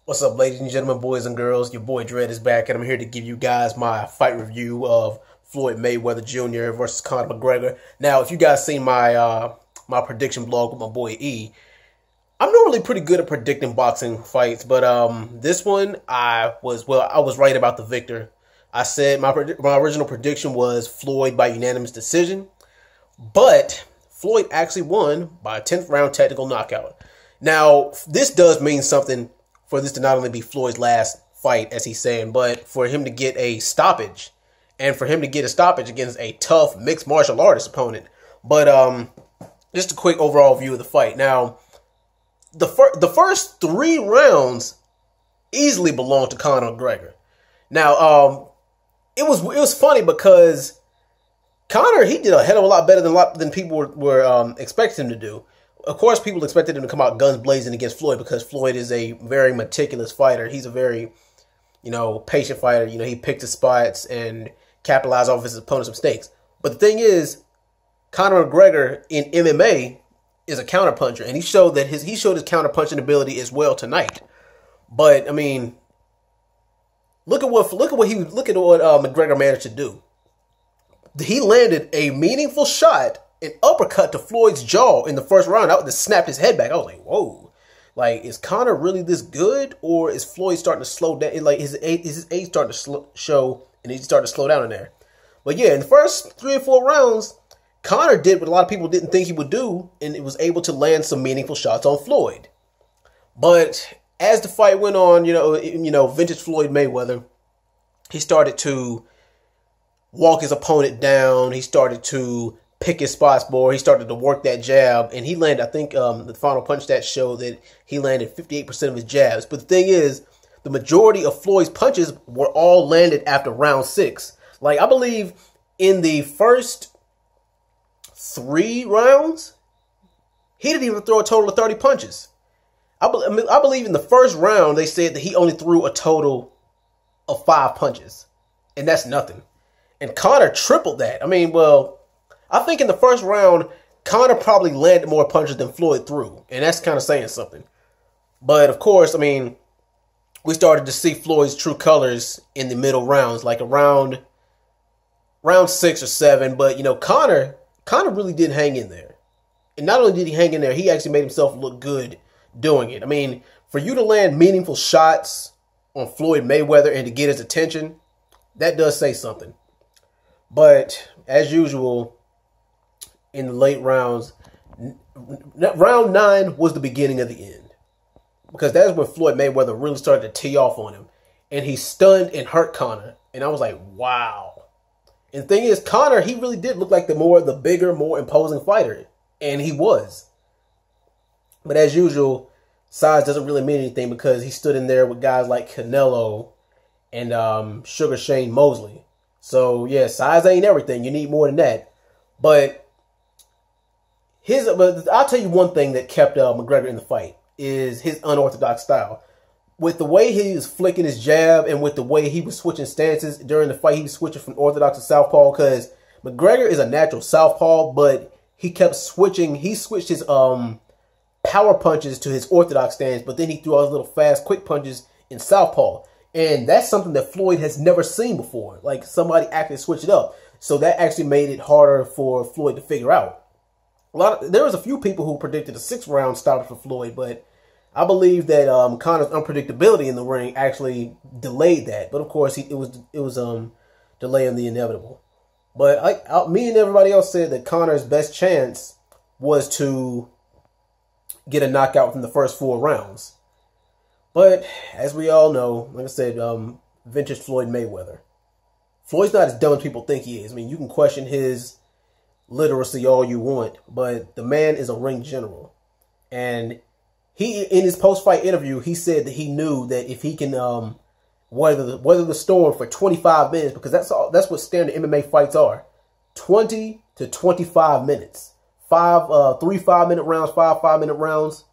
What's up, ladies and gentlemen, boys and girls? Your boy Dread is back, and I'm here to give you guys my fight review of Floyd Mayweather Jr. versus Conor McGregor. Now, if you guys seen my my prediction blog with my boy E, I'm normally pretty good at predicting boxing fights, but this one I was right about the victor. I said my original prediction was Floyd by unanimous decision, but Floyd actually won by a 10th round technical knockout. Now, this does mean something for this to not only be Floyd's last fight, as he's saying, but for him to get a stoppage, and for him to get a stoppage against a tough mixed martial artist opponent. But just a quick overall view of the fight. Now, the first 3 rounds easily belonged to Conor McGregor. Now, it was funny because Conor, he did a hell of a lot better than people were expecting him to do. Of course, people expected him to come out guns blazing against Floyd because Floyd is a very meticulous fighter. He's a very, patient fighter. He picked his spots and capitalized off his opponent's mistakes. But the thing is, Conor McGregor in MMA is a counterpuncher, and he showed his counterpunching ability as well tonight. But I mean, look at what McGregor managed to do. He landed a meaningful shot, an uppercut to Floyd's jaw in the first round. That just snapped his head back. I was like, whoa. Like, is Conor really this good? Or is Floyd starting to slow down? Like, is his age starting to show, and he's starting to slow down in there? But yeah, in the first 3 or 4 rounds, Conor did what a lot of people didn't think he would do, and it was able to land some meaningful shots on Floyd. But as the fight went on, vintage Floyd Mayweather, he started to walk his opponent down. He started to pick his spots more. He started to work that jab, and he landed, I think the final punch stats show that he landed 58% of his jabs. But the thing is, the majority of Floyd's punches were all landed after round 6. Like, I believe in the first 3 rounds, he didn't even throw a total of 30 punches. I believe in the first round, they said that he only threw a total of 5 punches, and that's nothing. And Conor tripled that. I mean, well, I think in the first round, Conor probably landed more punches than Floyd threw. And that's kind of saying something. But, of course, I mean, we started to see Floyd's true colors in the middle rounds, like around round 6 or 7. But, Conor really did hang in there. And not only did he hang in there, he actually made himself look good doing it. I mean, for you to land meaningful shots on Floyd Mayweather and to get his attention, that does say something. But, as usual, in the late rounds, round 9 was the beginning of the end. Because that's when Floyd Mayweather really started to tee off on him. And he stunned and hurt Conor. And I was like, wow. And the thing is, Conor, he really did look like the bigger, more imposing fighter. And he was. But as usual, size doesn't really mean anything because he stood in there with guys like Canelo and Sugar Shane Mosley. So, yeah, size ain't everything. You need more than that. But I'll tell you one thing that kept McGregor in the fight is his unorthodox style. With the way he was flicking his jab and with the way he was switching stances during the fight, he was switching from orthodox to southpaw because McGregor is a natural southpaw, but he kept switching. He switched his power punches to his orthodox stance, but then he threw all his little fast, quick punches in southpaw. And that's something that Floyd has never seen before. Like, somebody actually switched it up. So that actually made it harder for Floyd to figure out. There was a few people who predicted a 6-round stoppage for Floyd, but I believe that Conor's unpredictability in the ring actually delayed that. But of course, it was delaying the inevitable. But me and everybody else said that Conor's best chance was to get a knockout within the first 4 rounds. But as we all know, like I said, vintage Floyd Mayweather. Floyd's not as dumb as people think he is. I mean, you can question his literacy all you want, but the man is a ring general. And he, in his post-fight interview, he said that he knew that if he can weather the storm for 25 minutes, because that's what standard MMA fights are, 20 to 25 minutes, 3 5-minute rounds, 5 5-minute rounds,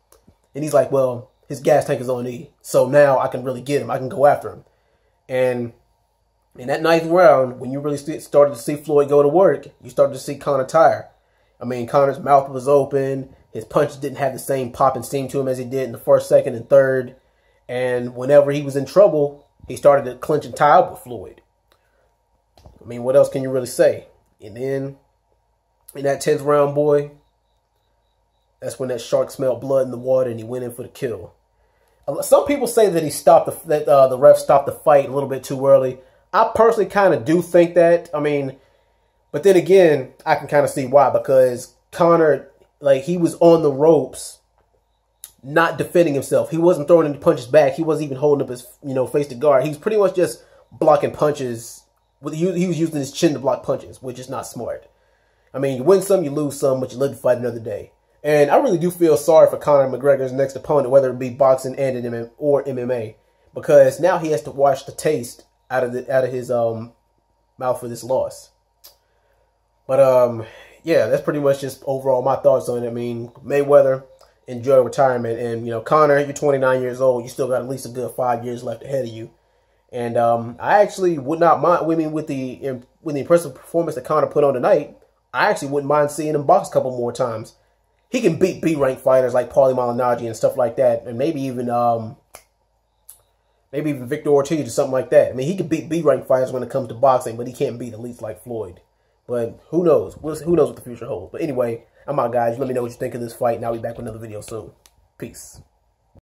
and he's like, well, his gas tank is on E, so now I can really get him. I can go after him. And in that 9th round, when you really started to see Floyd go to work, you started to see Conor tire. I mean, Conor's mouth was open. His punches didn't have the same pop and steam to him as he did in the first, second, and third. And whenever he was in trouble, he started to clinch and tie up with Floyd. I mean, what else can you really say? And then in that 10th round, boy, that's when that shark smelled blood in the water and he went in for the kill. Some people say that the ref stopped the fight a little bit too early. I personally kind of do think that. I mean, but then again, I can kind of see why, because Conor, like, he was on the ropes, not defending himself. He wasn't throwing any punches back. He wasn't even holding up his, face to guard. He was pretty much just blocking punches. He was using his chin to block punches, which is not smart. I mean, you win some, you lose some, but you live to fight another day. And I really do feel sorry for Conor McGregor's next opponent, whether it be boxing and or MMA, because now he has to wash the taste out of his mouth for this loss. But yeah, that's pretty much just overall my thoughts on it. I mean, Mayweather, enjoy retirement, and Conor, you're 29 years old. You still got at least a good 5 years left ahead of you. And I actually would not mind. I mean, with the impressive performance that Conor put on tonight, I actually wouldn't mind seeing him box a couple more times. He can beat B-rank fighters like Paulie Malignaggi and stuff like that, and maybe even Victor Ortiz or something like that. I mean, he can beat B-rank fighters when it comes to boxing, but he can't beat elites like Floyd. But who knows? Who knows what the future holds? But anyway, I'm out, guys. Let me know what you think of this fight, and I'll be back with another video soon. Peace.